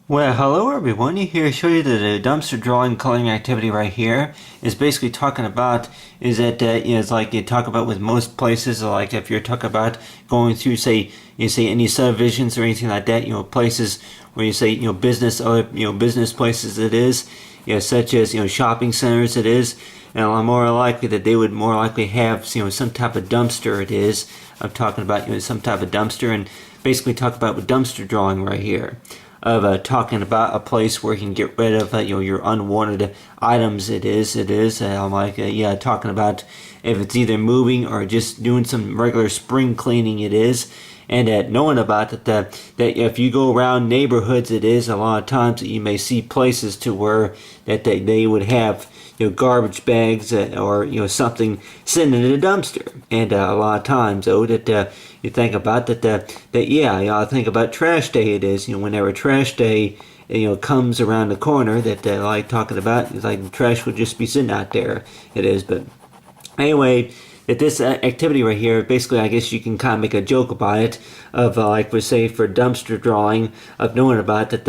Well, hello everyone. Here to show you that the dumpster drawing coloring activity right here is basically talking about is that it's like you talk about with most places, like if you're talking about going through, say, you say any subdivisions or anything like that, places where you say business, other business places it is, such as shopping centers it is, and I'm more likely that they would more likely have some type of dumpster it is. I'm talking about some type of dumpster and basically talk about with dumpster drawing right here of talking about a place where you can get rid of your unwanted items. It is I'm like talking about if it's either moving or just doing some regular spring cleaning. It is. And knowing about that if you go around neighborhoods, it is a lot of times that you may see places to where that they would have garbage bags or something sitting in a dumpster. And a lot of times though that you think about I think about trash day. It is whenever trash day comes around the corner that I like talking about, it's like the trash would just be sitting out there. It is. But anyway, that this activity right here, basically, I guess you can kind of make a joke about it, of like we say for dumpster drawing, of knowing about that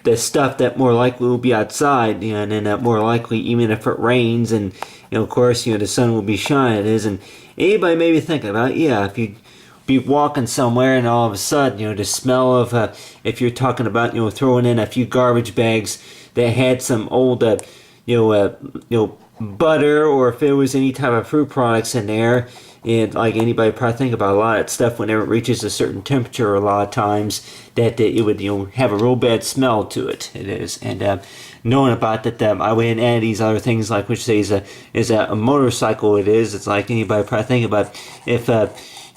the stuff that more likely will be outside, and then more likely even if it rains, and of course the sun will be shining. It is, and anybody maybe thinking about if you be walking somewhere and all of a sudden the smell of if you're talking about throwing in a few garbage bags that had some old butter, or if there was any type of fruit products in there, and like anybody probably think about a lot of that stuff whenever it reaches a certain temperature, a lot of times that it would have a real bad smell to it. It is. And knowing about that, I went and add these other things, like which say is a motorcycle. It is. It's like anybody probably think about if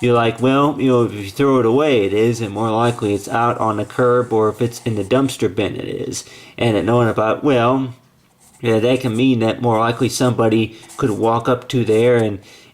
you're like, well, if you throw it away, it is, and more likely it's out on the curb, or if it's in the dumpster bin, it is. And knowing about, well, that can mean that more likely somebody could walk up to there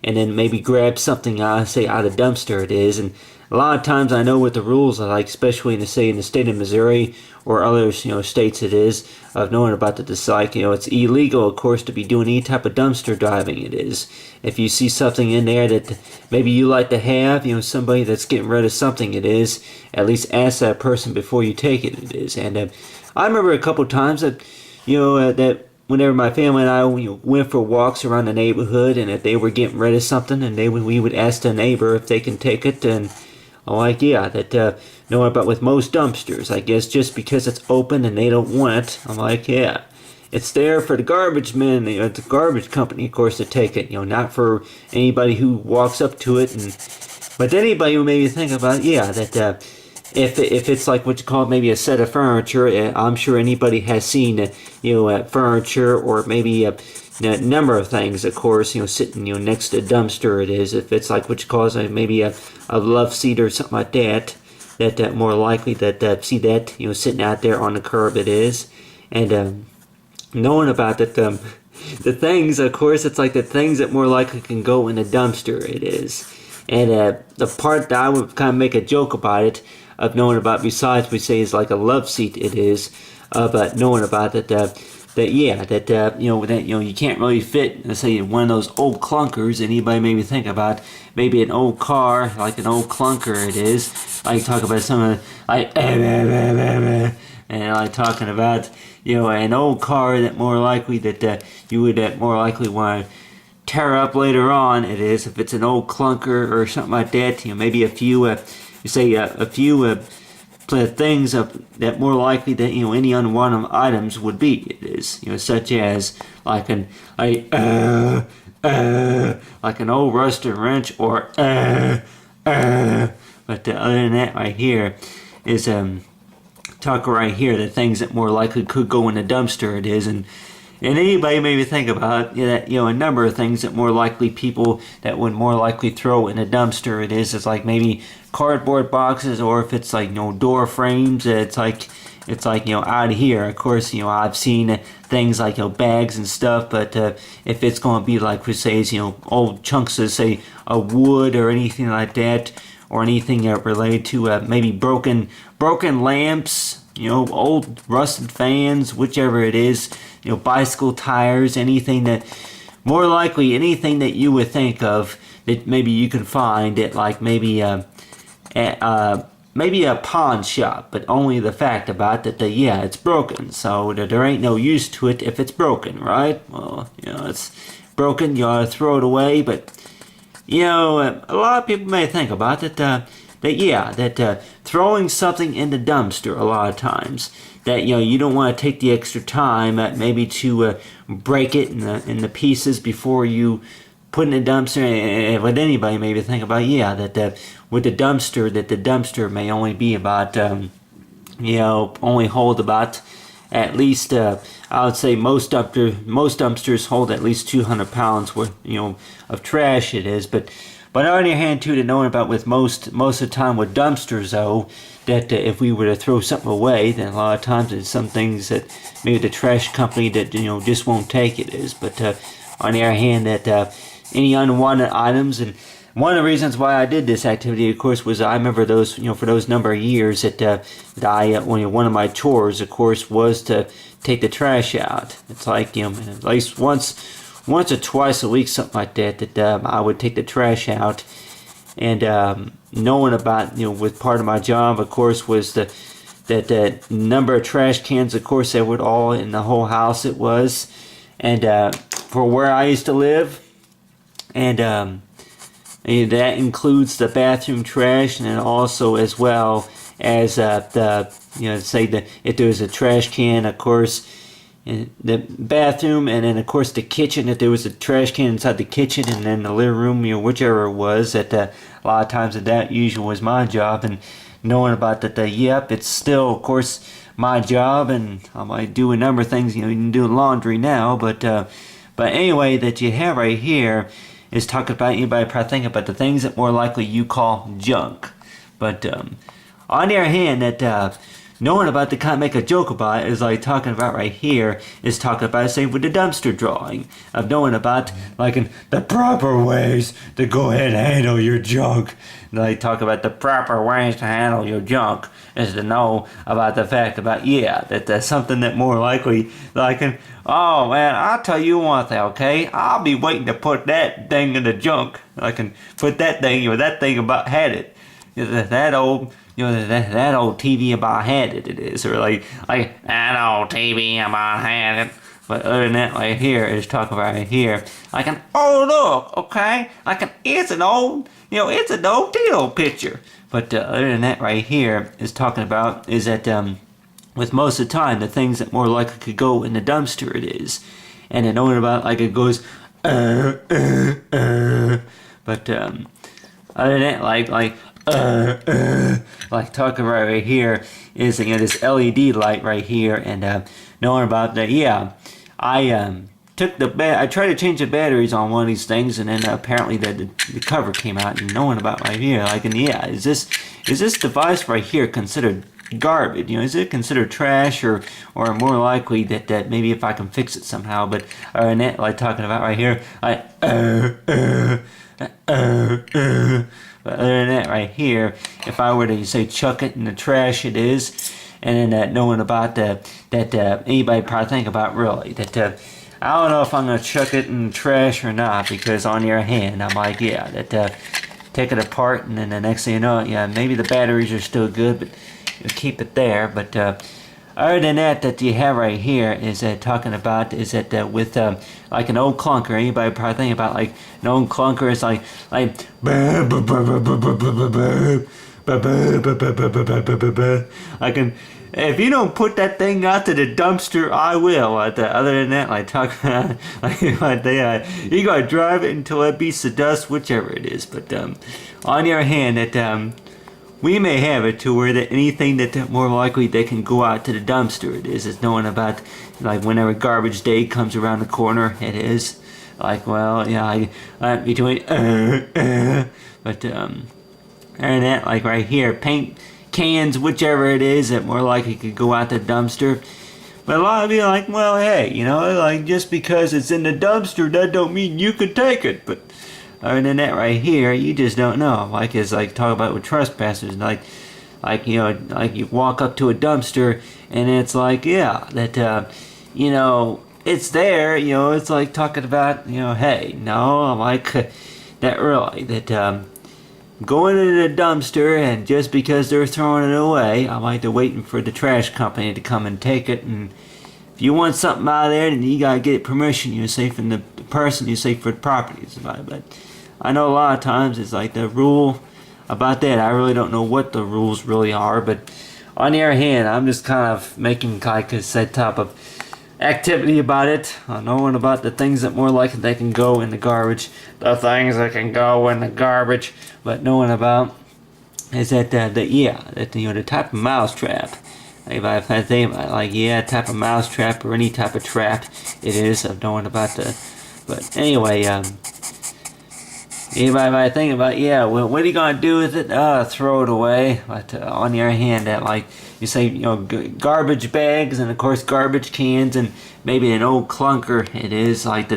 and then maybe grab something out of the dumpster. It is. And a lot of times I know what the rules are like, especially in the state of Missouri or other states. It is of knowing about that. It's like it's illegal, of course, to be doing any type of dumpster diving. It is. If you see something in there that maybe you like to have, somebody that's getting rid of something, it is, at least ask that person before you take it. It is. And I remember a couple times that that whenever my family and I went for walks around the neighborhood, and if they were getting rid of something, and we would ask the neighbor if they can take it, and I'm like, knowing about with most dumpsters, I guess just because it's open and they don't want it, I'm like, it's there for the garbage men, the garbage company, of course, to take it, not for anybody who walks up to it. But anybody who maybe think about, if it's like what you call maybe a set of furniture, I'm sure anybody has seen furniture, or maybe a number of things, of course, sitting next to a dumpster. It is. If it's like what you call maybe a love seat or something like that, that more likely that see that sitting out there on the curb. It is. And knowing about that, the things, of course, it's like the things that more likely can go in a dumpster. It is. And the part that I would kind of make a joke about it, of knowing about, besides we say is like a love seat. It is. But knowing about that that you can't really fit, let's say, one of those old clunkers. Anybody maybe think about maybe an old car, like an old clunker. It is. Like talk about some of and like talking about an old car that more likely that you would more likely want to tear up later on. It is, if it's an old clunker or something like that. Maybe a few a few things that more likely that any unwanted items would be. It is, such as like like an old rusted wrench, or but other than that, right here is talk right here, the things that more likely could go in a dumpster. It is. And anybody maybe think about a number of things that more likely people that would more likely throw in a dumpster. It is. It's like maybe cardboard boxes, or if it's like door frames. It's like out of here. Of course, I've seen things like bags and stuff. But if it's going to be like we say old chunks of say a wood or anything like that, or anything related to maybe broken lamps. Old rusted fans, whichever it is, bicycle tires, anything that, more likely anything that you would think of that maybe you can find at like maybe at maybe a pawn shop, but only the fact about that, yeah, it's broken, so there ain't no use to it if it's broken, right? Well, it's broken, you ought to throw it away, but, a lot of people may think about that, throwing something in the dumpster a lot of times, that, you don't want to take the extra time, maybe to break it in the pieces before you put in a dumpster, and what anybody maybe think about, that with the dumpster may only be about, only hold about at least, I would say most dumpsters hold at least 200 pounds worth, of trash it is, but on the other hand too, to knowing about with most of the time with dumpsters though, that if we were to throw something away, then a lot of times there's some things that maybe the trash company that, just won't take it is, but on the other hand that, any unwanted items. And one of the reasons why I did this activity, of course, was I remember those, for those number of years that I, one of my chores, of course, was to take the trash out. It's like, at least once or twice a week, something like that, I would take the trash out. And knowing about, with part of my job, of course, was that number of trash cans, of course, that would all in the whole house it was. And for where I used to live, and that includes the bathroom trash, and then also as well as say that if there was a trash can, of course, in the bathroom, and then of course the kitchen, if there was a trash can inside the kitchen, and then the living room, whichever it was, that a lot of times that usually was my job. And knowing about that, it's still, of course, my job, and I might do a number of things, you can do laundry now, but anyway, that you have right here is talking about, anybody probably think about the things that more likely you call junk. But on the other hand, that knowing about to kind of make a joke about it is like talking about right here is talking about, say, with the dumpster drawing of knowing about like in the proper ways to go ahead and handle your junk. They talk about the proper ways to handle your junk is to know about the fact about, that that's something that more likely, like, oh man, I'll tell you one thing, okay? I'll be waiting to put that thing in the junk. I can put that thing, that thing about had it. That old, that old TV about had it is, or like that old TV about had it. But other than that, right here is talking about right here, like oh look, okay, it's an old, it's an old deal picture. But other than that, right here is talking about is that with most of the time the things that more likely could go in the dumpster it is, and then knowing about like it goes, but other than that, like talking about right here is this LED light right here, and knowing about that, I I tried to change the batteries on one of these things, and then apparently the cover came out, and knowing about right here, like, and is this device right here considered garbage? Is it considered trash, or more likely that maybe if I can fix it somehow? But other than that, like talking about right here, but other than that, right here, if I were to say chuck it in the trash, it is, and then knowing about that anybody probably think about really that I don't know if I'm gonna chuck it in the trash or not, because on the other hand, I'm like, take it apart, and then the next thing you know, maybe the batteries are still good, but you keep it there. But other than that you have right here is talking about is that with like an old clunker. Anybody probably think about like an old clunker is like if you don't put that thing out to the dumpster, I will. Other than that, like talk about you gotta drive it until it beats the dust, whichever it is. But on the other hand, that we may have it to where that anything that more likely they can go out to the dumpster, it is knowing about like whenever garbage day comes around the corner, it is like, well, between but and that like right here, paint cans, whichever it is, that more likely could go out the dumpster. But a lot of you are like, well, hey, like just because it's in the dumpster, that don't mean you could take it. But other than that right here, you just don't know. Like it's like talk about with trespassers, like you walk up to a dumpster and it's like, that it's there, it's like talking about, hey, no, I'm like that really, that going into the dumpster, and just because they're throwing it away, I might be waiting for the trash company to come and take it. And if you want something out of there, then you gotta get permission. You say from the person, you say for the properties. But I know a lot of times it's like the rule about that. I really don't know what the rules really are, but on the other hand, I'm just kind of making like a set type of activity about it, knowing about the things that more likely they can go in the garbage, the things that can go in the garbage, but knowing about is that the type of mousetrap. If I think about it, like type of mousetrap or any type of trap it is, of knowing about the. But anyway, if I think about well, what are you gonna do with it? Throw it away. But on the other hand, that like you say, garbage bags and of course garbage cans and maybe an old clunker. It is like the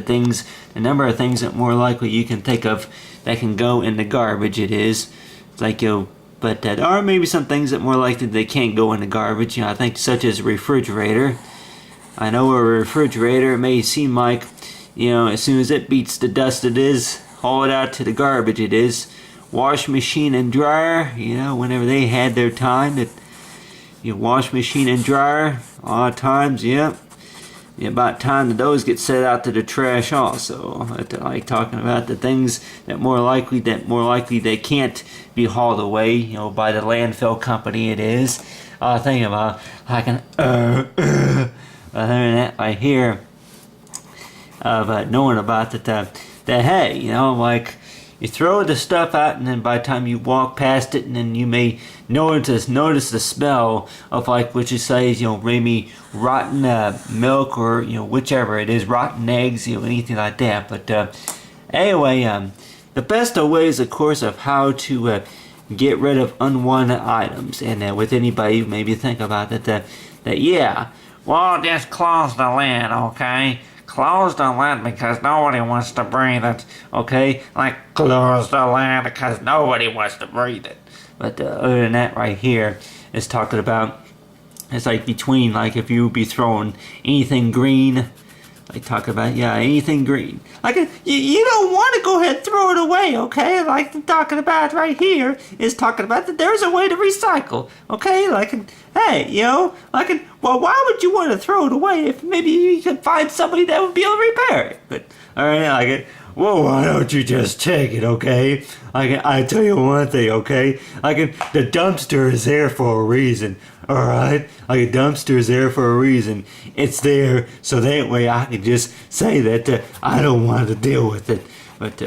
number of things that more likely you can think of that can go in the garbage. It is it's like but there are maybe some things that more likely they can't go in the garbage. I think such as a refrigerator. I know a refrigerator may seem like as soon as it beats the dust, it is. Haul it out to the garbage. It is. Wash machine and dryer, whenever they had their time, that wash machine and dryer, a lot of times, about time that those get set out to the trash also. Like talking about the things that more likely they can't be hauled away, by the landfill company. It is. Thinking about like an that I hear of knowing about that hey, like you throw the stuff out, and then by the time you walk past it, and then you may notice the smell of like what you say is maybe rotten milk or whichever it is, rotten eggs, anything like that. But anyway, the best of ways, of course, of how to get rid of unwanted items, and with anybody maybe think about that well, just close the lid, okay? Close the lid because nobody wants to breathe it, okay? Like, close the lid because nobody wants to breathe it. But other than that right here, it's talking about, it's like between, like if you be throwing anything green, like talking about, anything green. Like, you don't want to go ahead and throw it away, okay? Like, talking about right here is talking about that there's a way to recycle, okay? Like, hey, well, why would you want to throw it away if maybe you could find somebody that would be able to repair it? But, alright, well, why don't you just take it, okay? I tell you one thing, okay? The dumpster is there for a reason, alright? A dumpster is there for a reason. It's there so that way I can just say that I don't want to deal with it. But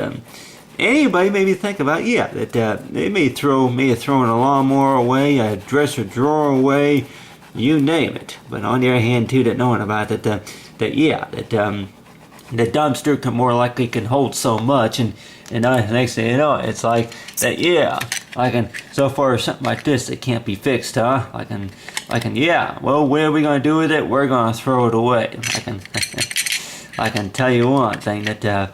anybody maybe think about, that they may have thrown a lawnmower away, a dresser drawer away, you name it. But on the other hand, too, that knowing about that the dumpster can more likely can hold so much, and the next thing you know, it's like that, so far something like this that can't be fixed, huh? Well, what are we gonna do with it? We're gonna throw it away. I can tell you one thing that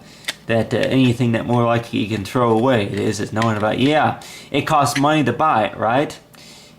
anything that more likely you can throw away is knowing about, it costs money to buy it, right?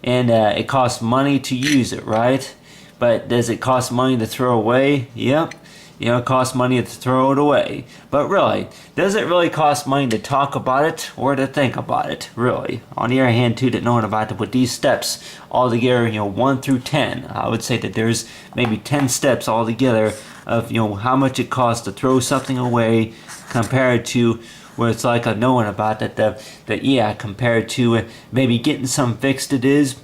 And it costs money to use it, right? But does it cost money to throw away? Yep. It costs money to throw it away. But really, does it really cost money to talk about it or to think about it, really? On the other hand, too, that knowing about it with these steps altogether, 1 through 10, I would say that there's maybe 10 steps altogether of, how much it costs to throw something away compared to where it's like knowing about compared to maybe getting some fixed it is.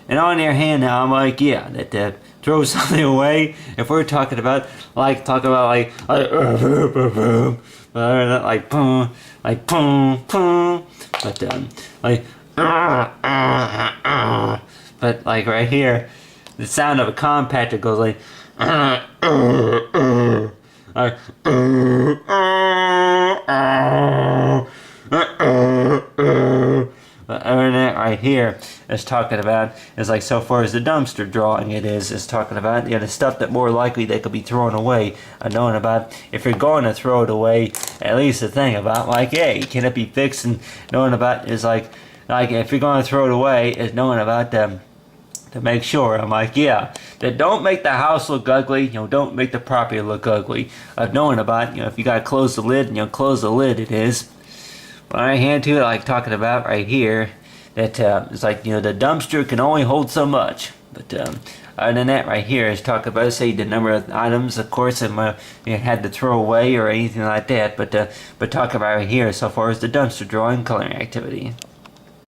And on the other hand, now I'm like, throw something away. If we're talking about like boom, but like right here, the sound of a compactor goes like But other than that right here is talking about is like so far as the dumpster drawing is talking about the stuff that more likely they could be thrown away. Knowing about if you're going to throw it away, at least the thing about can it be fixed, and knowing about is like if you're going to throw it away is knowing about them to make sure. I'm like, that don't make the house look ugly, don't make the property look ugly. Knowing about, if you gotta close the lid, close the lid it is. When I hand to it, like talking about right here, that it's like, the dumpster can only hold so much. But other than that, right here is talk about, say, the number of items, of course, had to throw away or anything like that. But talk about right here so far as the dumpster drawing coloring activity.